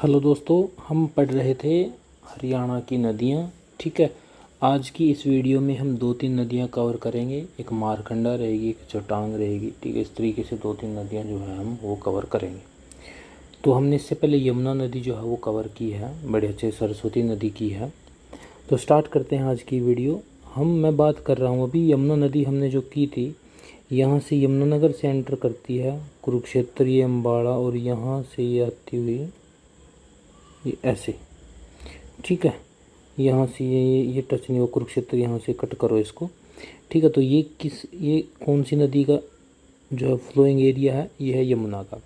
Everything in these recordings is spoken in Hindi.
हेलो दोस्तों, हम पढ़ रहे थे हरियाणा की नदियाँ। ठीक है। आज की इस वीडियो में हम दो तीन नदियाँ कवर करेंगे। एक मारकंडा रहेगी, एक चौटांग रहेगी। ठीक है, इस तरीके से दो तीन नदियाँ जो है हम वो कवर करेंगे। तो हमने इससे पहले यमुना नदी जो है वो कवर की है, बड़े अच्छे सरस्वती नदी की है। तो स्टार्ट करते हैं आज की वीडियो। मैं बात कर रहा हूँ अभी यमुना नदी हमने जो की थी, यहाँ से यमुनानगर से एंटर करती है कुरुक्षेत्र, ये अम्बाड़ा, और यहाँ से ये आती हुई ये ऐसे। ठीक है, यहाँ से ये टच नहीं हो, कुरुक्षेत्र यहाँ से कट करो इसको। ठीक है, तो ये कौन सी नदी का जो है फ्लोइंग एरिया है, ये है यमुना का।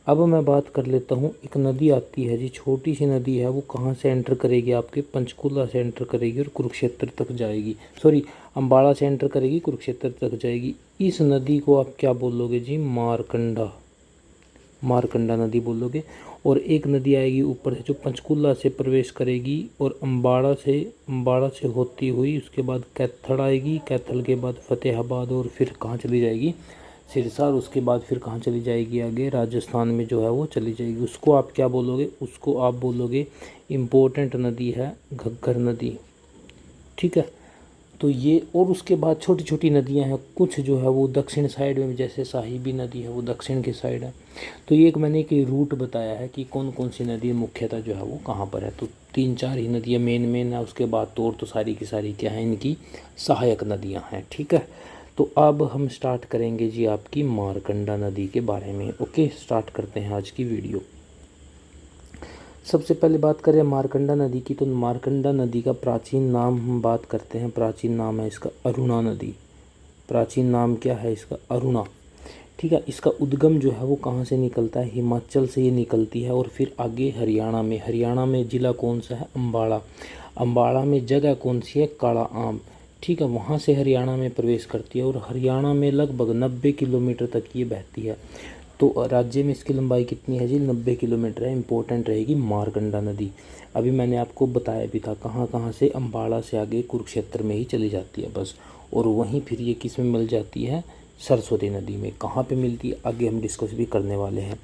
अब मैं बात कर लेता हूँ, एक नदी आती है जी, छोटी सी नदी है, वो कहाँ से एंटर करेगी, आपके पंचकूला से एंटर करेगी और कुरुक्षेत्र तक जाएगी। सॉरी, अम्बाड़ा से एंटर करेगी, कुरुक्षेत्र तक जाएगी। इस नदी को आप क्या बोलोगे जी? मारकंडा। मारकंडा नदी बोलोगे। और एक नदी आएगी ऊपर से जो पंचकूला से प्रवेश करेगी और अम्बाड़ा से होती हुई उसके बाद कैथल आएगी, कैथल के बाद फतेहाबाद, और फिर कहाँ चली जाएगी? सिरसा। और उसके बाद फिर कहाँ चली जाएगी? आगे राजस्थान में जो है वो चली जाएगी। उसको आप क्या बोलोगे? उसको आप बोलोगे इम्पोर्टेंट नदी है घग्गर नदी। ठीक है, तो ये, और उसके बाद छोटी छोटी नदियां हैं कुछ जो है वो दक्षिण साइड में, जैसे साहिबी नदी है वो दक्षिण के साइड है। तो ये एक मैंने एक रूट बताया है कि कौन कौन सी नदी मुख्यतः जो है वो कहाँ पर है। तो तीन चार ही नदियाँ मेन है, उसके बाद तो सारी की सारी क्या है, इनकी सहायक नदियाँ हैं। ठीक है, तो अब हम स्टार्ट करेंगे जी आपकी मारकंडा नदी के बारे में। ओके, स्टार्ट करते हैं आज की वीडियो। सबसे पहले बात करें मारकंडा नदी की, तो मारकंडा नदी का प्राचीन नाम हम बात करते हैं। प्राचीन नाम है इसका अरुणा नदी। प्राचीन नाम क्या है इसका? अरुणा। ठीक है, इसका उद्गम जो है वो कहाँ से निकलता है? हिमाचल से ये निकलती है और फिर आगे हरियाणा में ज़िला कौन सा है? अम्बाड़ा। अम्बाड़ा में जगह कौन सी है? काला आम। ठीक है, वहाँ से हरियाणा में प्रवेश करती है और हरियाणा में लगभग 90 किलोमीटर तक ये बहती है। तो राज्य में इसकी लंबाई कितनी है जी? 90 किलोमीटर है। इंपॉर्टेंट रहेगी मारकंडा नदी। अभी मैंने आपको बताया भी था कहाँ कहाँ से, अम्बाड़ा से आगे कुरुक्षेत्र में ही चली जाती है बस। और वहीं फिर ये किस में मिल जाती है? सरस्वती नदी में। कहाँ पे मिलती है आगे हम डिस्कस भी करने वाले हैं।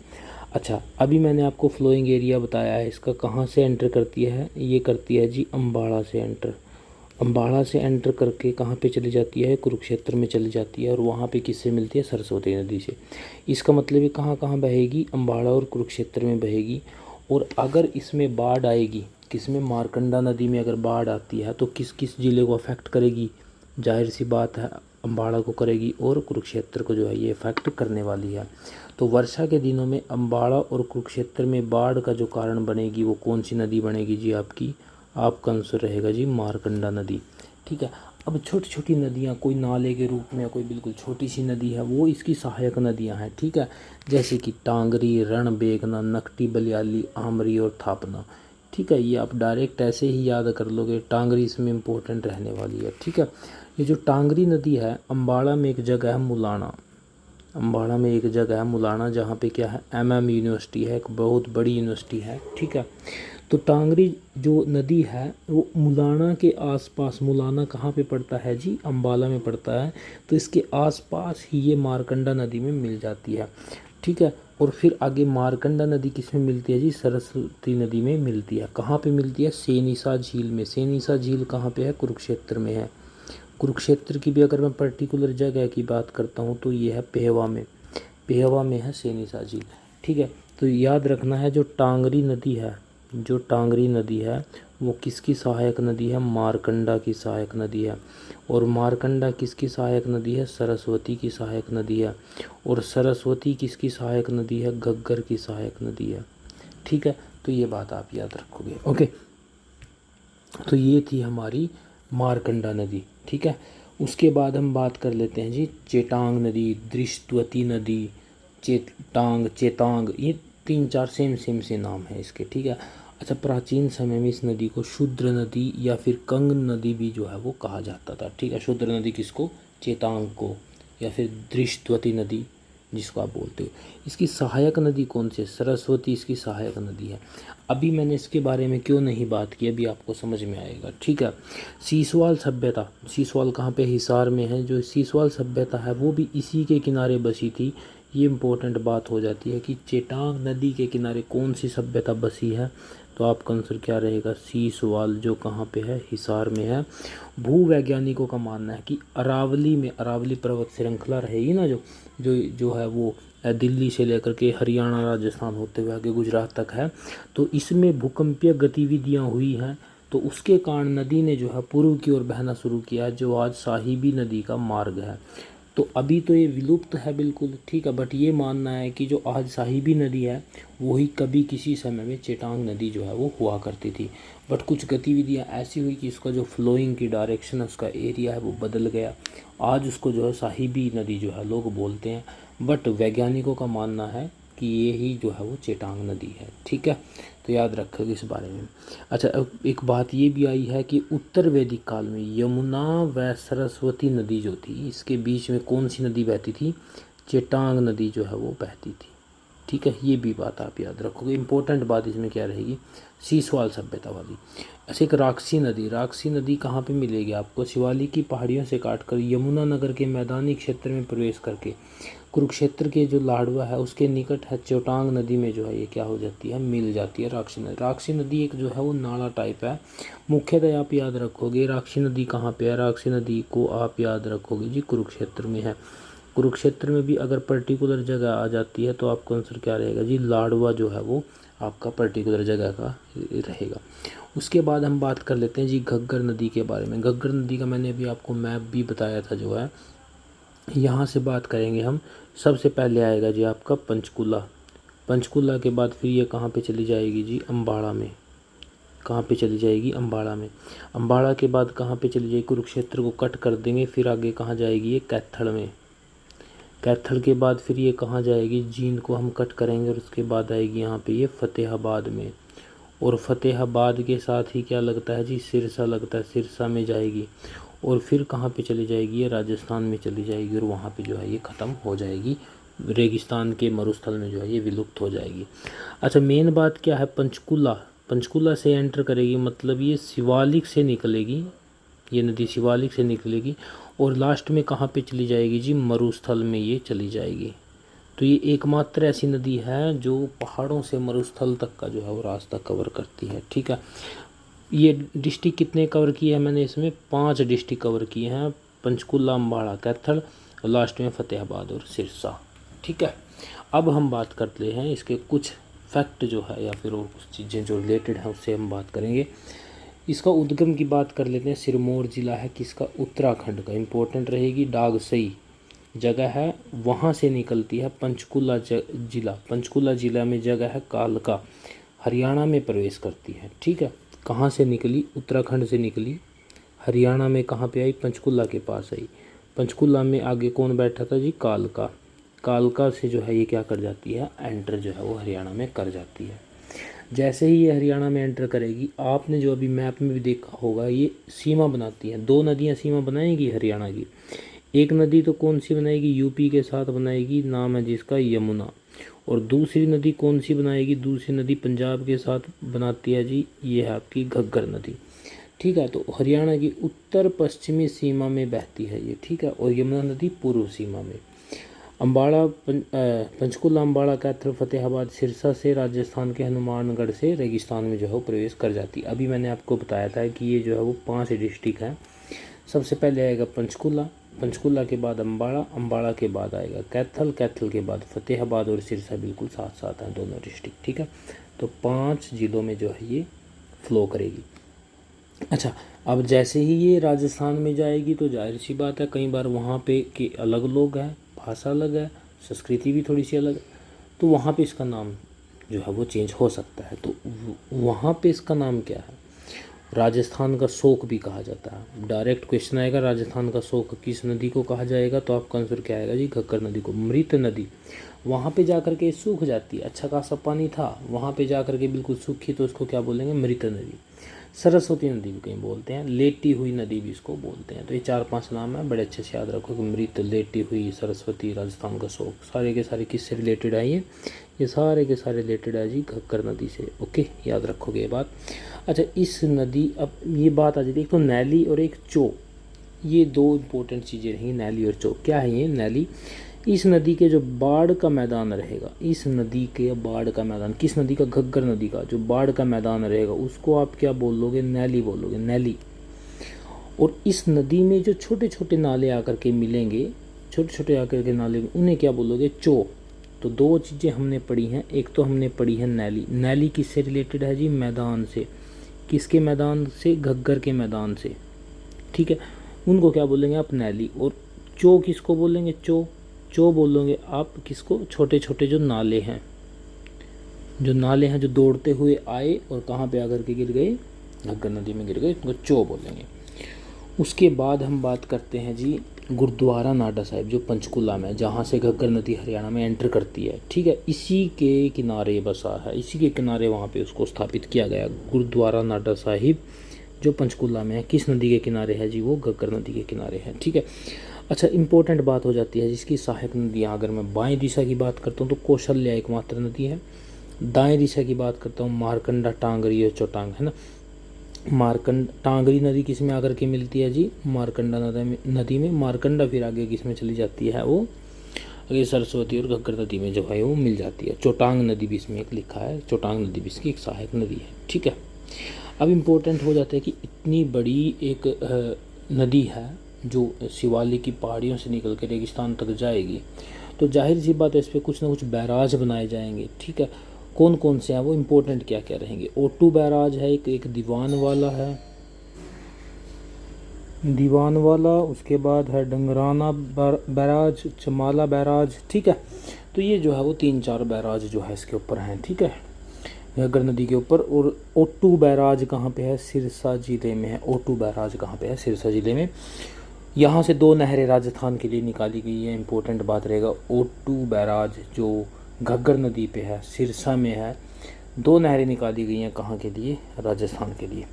अच्छा, अभी मैंने आपको फ्लोइंग एरिया बताया है इसका, कहाँ से एंटर करती है? ये करती है जी अम्बाड़ा से एंटर। अम्बाड़ा से एंटर करके कहाँ पे चली जाती है? कुरुक्षेत्र में चली जाती है और वहाँ पे किससे मिलती है? सरस्वती नदी से। इसका मतलब ये कहाँ कहाँ बहेगी? अम्बाड़ा और कुरुक्षेत्र में बहेगी। और अगर इसमें बाढ़ आएगी, किसमें? मारकंडा नदी में अगर बाढ़ आती है तो किस किस जिले को अफेक्ट करेगी? जाहिर सी बात है, अम्बाड़ा को करेगी और कुरुक्षेत्र को जो है ये इफेक्ट करने वाली है। तो वर्षा के दिनों में अम्बाड़ा और कुरुक्षेत्र में बाढ़ का जो कारण बनेगी वो कौन सी नदी बनेगी जी आपकी? आपका आंसर रहेगा जी मारकंडा नदी। ठीक है, अब छोटी छोटी नदियाँ, कोई नाले के रूप में, कोई बिल्कुल छोटी सी नदी है, वो इसकी सहायक नदियाँ हैं। ठीक है, जैसे कि टांगरी, रणबेगना, नकटी, बलियाली, आमरी और थापना। ठीक है, ये आप डायरेक्ट ऐसे ही याद कर लोगे, टांगरी इसमें इंपॉर्टेंट रहने वाली है। ठीक है, ये जो टांगरी नदी है, अम्बाड़ा में एक जगह है मुलाना। अम्बाड़ा में एक जगह है मुलाना, जहाँ पे क्या है? यूनिवर्सिटी है, एक बहुत बड़ी यूनिवर्सिटी है। ठीक है, तो टांगरी जो नदी है वो मुलाना के आसपास, मुलाना कहाँ पे पड़ता है जी? अम्बाला में पड़ता है। तो इसके आसपास ही ये मारकंडा नदी में मिल जाती है। ठीक है, और फिर आगे मारकंडा नदी किस में मिलती है जी? सरस्वती नदी में मिलती है। कहाँ पे मिलती है? सेनीसा झील में। सेनीसा झील कहाँ पे है? कुरुक्षेत्र में है। कुरुक्षेत्र की भी अगर मैं पर्टिकुलर जगह की बात करता हूँ तो ये है पेहवा में। पेहवा में है सेनीसा झील। ठीक है, तो याद रखना है, जो टांगरी नदी है, जो टांगरी नदी है वो किसकी सहायक नदी है? मारकंडा की सहायक नदी है। और मारकंडा किसकी सहायक नदी है? सरस्वती की सहायक नदी है। और सरस्वती किसकी सहायक नदी है? घग्गर की सहायक नदी है। ठीक है, तो ये बात आप याद रखोगे। ओके, तो ये थी हमारी मारकंडा नदी। ठीक है, उसके बाद हम बात कर लेते हैं जी चेटांग नदी, दृष्टवती नदी, चेतांग, ये तीन चार सेम से नाम है इसके। ठीक है, अच्छा, प्राचीन समय में इस नदी को शूद्र नदी या फिर कंग नदी भी जो है वो कहा जाता था। ठीक है, शूद्र नदी किसको? चेतांग को, या फिर दृष्टवती नदी जिसको आप बोलते हो। इसकी सहायक नदी कौन सी है? सरस्वती इसकी सहायक नदी है। अभी मैंने इसके बारे में क्यों नहीं बात की, अभी आपको समझ में आएगा। ठीक है, सीसवाल सभ्यता, सीसवाल कहाँ पे? हिसार में है। जो सीसवाल सभ्यता है वो भी इसी के किनारे बसी थी, ये इम्पोर्टेंट बात हो जाती है कि चेटांग नदी के किनारे कौन सी सभ्यता बसी है, तो आपका आंसर क्या रहेगा, सी सवाल, जो कहाँ पे है, हिसार में है। भूवैज्ञानिकों का मानना है कि अरावली में, अरावली पर्वत श्रृंखला रहेगी ना, जो जो जो है वो दिल्ली से लेकर के हरियाणा राजस्थान होते हुए आगे गुजरात तक है, तो इसमें भूकंपीय गतिविधियाँ हुई हैं, तो उसके कारण नदी ने जो है पूर्व की ओर बहना शुरू किया है, जो आज साहिबी नदी का मार्ग है। तो अभी तो ये विलुप्त है बिल्कुल, ठीक है, बट ये मानना है कि जो आज साहिबी नदी है वही कभी किसी समय में चेटांग नदी जो है वो हुआ करती थी, बट कुछ गतिविधियाँ ऐसी हुई कि इसका जो फ्लोइंग की डायरेक्शन है, उसका एरिया है वो बदल गया। आज उसको जो है साहिबी नदी जो है लोग बोलते हैं, बट वैज्ञानिकों का मानना है कि ये ही जो है वो चेटांग नदी है, ठीक है, तो याद रखोगे इस बारे में। अच्छा, अब एक बात ये भी आई है कि उत्तर वैदिक काल में यमुना व सरस्वती नदी जो थी, इसके बीच में कौन सी नदी बहती थी, चेटांग नदी जो है वो बहती थी, ठीक है, ये भी बात आप याद रखोगे। इंपॉर्टेंट बात इसमें क्या रहेगी, सीसवाल सभ्यता वाली। ऐसे एक राक्षसी नदी, राक्षसी नदी कहाँ पे मिलेगी आपको, शिवालिक की पहाड़ियों से काटकर यमुना नगर के मैदानी क्षेत्र में प्रवेश करके कुरुक्षेत्र के जो लाडवा है उसके निकट है चेटांग नदी में जो है ये क्या हो जाती है, मिल जाती है राक्षसी नदी। राक्षसी नदी एक जो है वो नाला टाइप है। मुख्यतः आप याद रखोगे राक्षसी नदी कहाँ पे है, राक्षसी नदी को आप याद रखोगे जी कुरुक्षेत्र में है। कुरुक्षेत्र में भी अगर पर्टिकुलर जगह आ जाती है तो आपका आंसर क्या रहेगा जी, लाडवा जो है वो आपका पर्टिकुलर जगह का रहेगा। उसके बाद हम बात कर लेते हैं जी घग्गर नदी के बारे में। घग्गर नदी का मैंने अभी आपको मैप भी बताया था जो है, यहाँ से बात करेंगे हम। सबसे पहले आएगा जी आपका पंचकूला, पंचकूला के बाद फिर ये कहाँ पे चली जाएगी जी, अम्बाड़ा में। कहाँ पे चली जाएगी, अम्बाड़ा में। अम्बाड़ा के बाद कहाँ पे चली जाएगी, कुरुक्षेत्र को कट कर देंगे, फिर आगे कहाँ जाएगी ये, कैथल में। कैथल के बाद फिर ये कहाँ जाएगी, जींद को हम कट करेंगे और उसके बाद आएगी यहाँ पे ये फतेहाबाद में। और फतेहाबाद के साथ ही क्या लगता है जी, सिरसा लगता है, सिरसा में जाएगी। और फिर कहाँ पे चली जाएगी, ये राजस्थान में चली जाएगी और वहाँ पे जो है ये ख़त्म हो जाएगी, रेगिस्तान के मरुस्थल में जो है ये विलुप्त हो जाएगी। अच्छा, मेन बात क्या है, पंचकूला, पंचकूला से एंटर करेगी, मतलब ये शिवालिक से निकलेगी, ये नदी शिवालिक से निकलेगी और लास्ट में कहाँ पे चली जाएगी जी, मरुस्थल में ये चली जाएगी। तो ये एकमात्र ऐसी नदी है जो पहाड़ों से मरुस्थल तक का जो है वो रास्ता कवर करती है, ठीक है। ये डिस्ट्रिक्ट कितने कवर किए हैं मैंने, इसमें 5 डिस्ट्रिक्ट कवर किए हैं, पंचकूला, अम्बाड़ा, कैथल और लास्ट में फतेहाबाद और सिरसा, ठीक है। अब हम बात करते हैं इसके कुछ फैक्ट जो है या फिर और कुछ चीज़ें जो रिलेटेड हैं उससे हम बात करेंगे। इसका उद्गम की बात कर लेते हैं। सिरमौर ज़िला है किसका, उत्तराखंड का, इम्पोर्टेंट रहेगी। डागसई जगह है, वहाँ से निकलती है पंचकूला जिला, पंचकूला जिला में जगह है कालका, हरियाणा में प्रवेश करती है, ठीक है। कहाँ से निकली, उत्तराखंड से निकली, हरियाणा में कहाँ पे आई, पंचकूला के पास आई। पंचकूला में आगे कौन बैठा था जी, कालका, कालका से जो है ये क्या कर जाती है, एंटर जो है वो हरियाणा में कर जाती है। जैसे ही ये हरियाणा में एंटर करेगी, आपने जो अभी मैप में भी देखा होगा ये सीमा बनाती है, 2 नदियाँ सीमा बनाएंगी हरियाणा की। एक नदी तो कौन सी बनाएगी, यूपी के साथ बनाएगी, नाम है जिसका यमुना। और दूसरी नदी कौन सी बनाएगी, दूसरी नदी पंजाब के साथ बनाती है जी, ये है आपकी घग्गर नदी, ठीक है। तो हरियाणा की उत्तर पश्चिमी सीमा में बहती है ये, ठीक है, और यमुना नदी पूर्व सीमा में। अम्बाड़ा पंचकूला, अम्बाड़ा, कैथल, फतेहाबाद, सिरसा से राजस्थान के हनुमानगढ़ से रेगिस्तान में जो है वो प्रवेश कर जाती है। अभी मैंने आपको बताया था कि ये जो है वो 5 डिस्ट्रिक्ट हैं। सबसे पहले आएगा पंचकूला, पंचकूला के बाद अम्बाड़ा, अम्बाड़ा के बाद आएगा कैथल, कैथल के बाद फतेहाबाद और सिरसा बिल्कुल साथ साथ हैं दोनों डिस्ट्रिक्ट, ठीक है। तो 5 जिलों में जो है ये फ्लो करेगी। अच्छा, अब जैसे ही ये राजस्थान में जाएगी तो जाहिर सी बात है कई बार वहाँ पे के अलग लोग हैं, भाषा अलग है, संस्कृति भी थोड़ी सी अलग है, तो वहाँ पे इसका नाम जो है वो चेंज हो सकता है। तो वहाँ पे इसका नाम क्या है, राजस्थान का शोक भी कहा जाता है। डायरेक्ट क्वेश्चन आएगा, राजस्थान का शोक किस नदी को कहा जाएगा, तो आपका आंसर क्या आएगा जी, घग्गर नदी को। मृत नदी, वहाँ पे जा कर के सूख जाती है, अच्छा खासा पानी था, वहाँ पे जा कर के बिल्कुल सूखी, तो उसको क्या बोलेंगे, मृत नदी। सरस्वती नदी भी कहीं बोलते हैं, लेटी हुई नदी भी इसको बोलते हैं। तो ये 4-5 नाम है, बड़े अच्छे से याद रखो कि मृत, लेटी हुई, सरस्वती, राजस्थान का शोक, सारे के सारे किससे रिलेटेड है ये सारे के सारे रिलेटेड है जी घग्गर नदी से, ओके, याद रखोगे ये बात। अच्छा, इस नदी, अब ये बात आ जाती है, एक तो नैली और एक चो, ये 2 इंपॉर्टेंट चीज़ें रही, नैली और चो। क्या है ये नैली, इस नदी के जो बाढ़ का मैदान रहेगा, इस नदी के बाढ़ का मैदान, किस नदी का? घग्गर नदी का जो बाढ़ का मैदान रहेगा उसको आप क्या बोलोगे? नैली बोलोगे, नैली। और इस नदी में जो छोटे छोटे नाले आकर के मिलेंगे, छोटे छोटे आकर के नाले, उन्हें क्या बोलोगे? चो। तो दो चीज़ें हमने पढ़ी हैं, एक तो हमने पढ़ी है नैली। नैली किससे रिलेटेड है जी? मैदान से। किसके मैदान से? घग्गर के मैदान से, ठीक है। उनको क्या बोलेंगे आप? नैली। और चो किसको बोलेंगे? चो। चो बोलोगे आप किसको? छोटे छोटे जो नाले हैं, जो नाले हैं जो दौड़ते हुए आए और कहाँ पे आकर के गिर गए? घग्गर नदी में गिर गए, उनको चो बोलेंगे। उसके बाद हम बात करते हैं जी गुरुद्वारा नाडा साहिब जो पंचकुला में, जहाँ से घग्गर नदी हरियाणा में एंटर करती है, ठीक है। इसी के किनारे बसा है, इसी के किनारे वहाँ पे उसको स्थापित किया गया, गुरुद्वारा नाडा साहिब जो पंचकुला में है। किस नदी के किनारे है जी? वो घग्गर नदी के किनारे है, ठीक है। अच्छा, इंपॉर्टेंट बात हो जाती है जिसकी सहायक नदियाँ, अगर मैं बाएं दिशा की बात करता हूँ तो कौशल्या एकमात्र नदी है। दाएं दिशा की बात करता हूँ मारकंडा, टांगरी और चौटांग, है ना। टांगरी नदी किस में आकर के मिलती है जी? मारकंडा नदी में। मारकंडा फिर आगे किस में चली जाती है? वो आगे सरस्वती और घग्गर नदी में जो है वो मिल जाती है। चौटांग नदी भी इसमें एक लिखा है, चौटांग नदी भी इसकी एक सहायक नदी है, ठीक है। अब इम्पोर्टेंट हो जाता है कि इतनी बड़ी एक नदी है जो शिवालिक की पहाड़ियों से निकल के रेगिस्तान तक जाएगी, तो जाहिर सी बात है इस पर कुछ ना कुछ बैराज बनाए जाएंगे, ठीक है। कौन कौन से हैं वो? इम्पोर्टेंट क्या क्या रहेंगे? O2 बैराज है, एक दीवान वाला है, दीवान वाला। उसके बाद है डंगराना बैराज, चमाला बैराज, ठीक है। तो ये जो है वो 3-4 बैराज जो है इसके ऊपर हैं, ठीक है, घग्गर नदी के ऊपर। और O2 बैराज कहाँ पे है? सिरसा जिले में है। O2 बैराज कहाँ पे है? सिरसा जिले में। यहाँ से 2 नहरें राजस्थान के लिए निकाली गई है, इंपॉर्टेंट बात रहेगा। O2 बैराज जो घग्गर नदी पे है, सिरसा में है, 2 नहरें निकाली गई हैं, कहाँ के लिए? राजस्थान के लिए।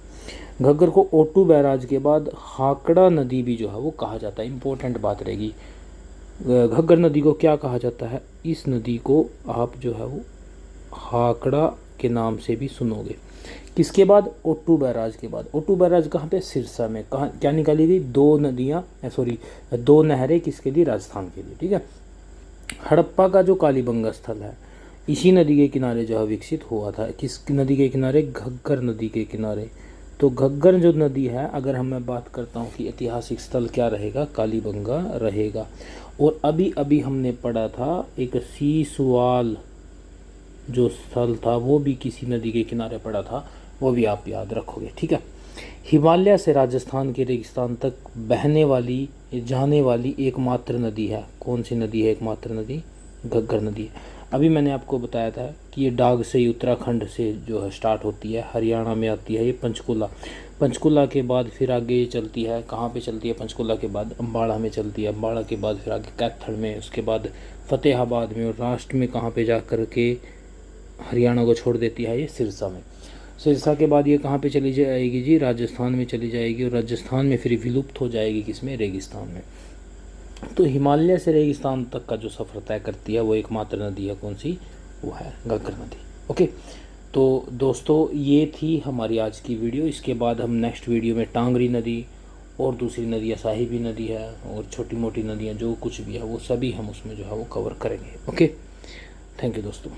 घग्गर को O2 बैराज के बाद हाकड़ा नदी भी जो है वो कहा जाता है, इंपॉर्टेंट बात रहेगी। घग्गर नदी को क्या कहा जाता है? इस नदी को आप जो है वो हाकड़ा के नाम से भी सुनोगे। किसके बाद? O2 बैराज के बाद। O2 बैराज कहाँ पे? सिरसा में। कहाँ क्या निकाली गई? 2 नहरें किसके लिए? राजस्थान के लिए, ठीक है। हड़प्पा का जो कालीबंगा स्थल है इसी नदी के किनारे जो है विकसित हुआ था। किस नदी के किनारे? घग्गर नदी के किनारे। तो घग्गर जो नदी है, अगर मैं बात करता हूँ कि ऐतिहासिक स्थल क्या रहेगा? कालीबंगा रहेगा। और अभी अभी हमने पढ़ा था एक सीसवाल जो स्थल था वो भी किसी नदी के किनारे पड़ा था, वो भी आप याद रखोगे, ठीक है। हिमालय से राजस्थान के रेगिस्तान तक बहने वाली, जाने वाली एकमात्र नदी है, कौन सी नदी है? एकमात्र नदी घग्गर नदी है। अभी मैंने आपको बताया था कि ये डाग से ही उत्तराखंड से जो है स्टार्ट होती है, हरियाणा में आती है ये पंचकुला। पंचकुला के बाद फिर आगे चलती है, कहाँ पे चलती है? पंचकुला के बाद अम्बाड़ा में चलती है, अम्बाड़ा के बाद फिर आगे कैथल में, उसके बाद फतेहाबाद में, और लास्ट में कहाँ पे जा कर के हरियाणा को छोड़ देती है ये? सिरसा में। सिरसा के बाद ये कहाँ पे चली जाएगी जी? राजस्थान में चली जाएगी, और राजस्थान में फिर विलुप्त हो जाएगी किसमें? रेगिस्तान में। तो हिमालय से रेगिस्तान तक का जो सफ़र तय करती है वो एकमात्र नदी है, कौन सी? वो है घग्गर नदी। ओके, तो दोस्तों ये थी हमारी आज की वीडियो। इसके बाद हम नेक्स्ट वीडियो में टांगरी नदी और दूसरी नदियाँ, साहिबी नदी है और छोटी मोटी नदियाँ जो कुछ भी है वो सभी हम उसमें जो है वो कवर करेंगे। ओके, थैंक यू दोस्तों।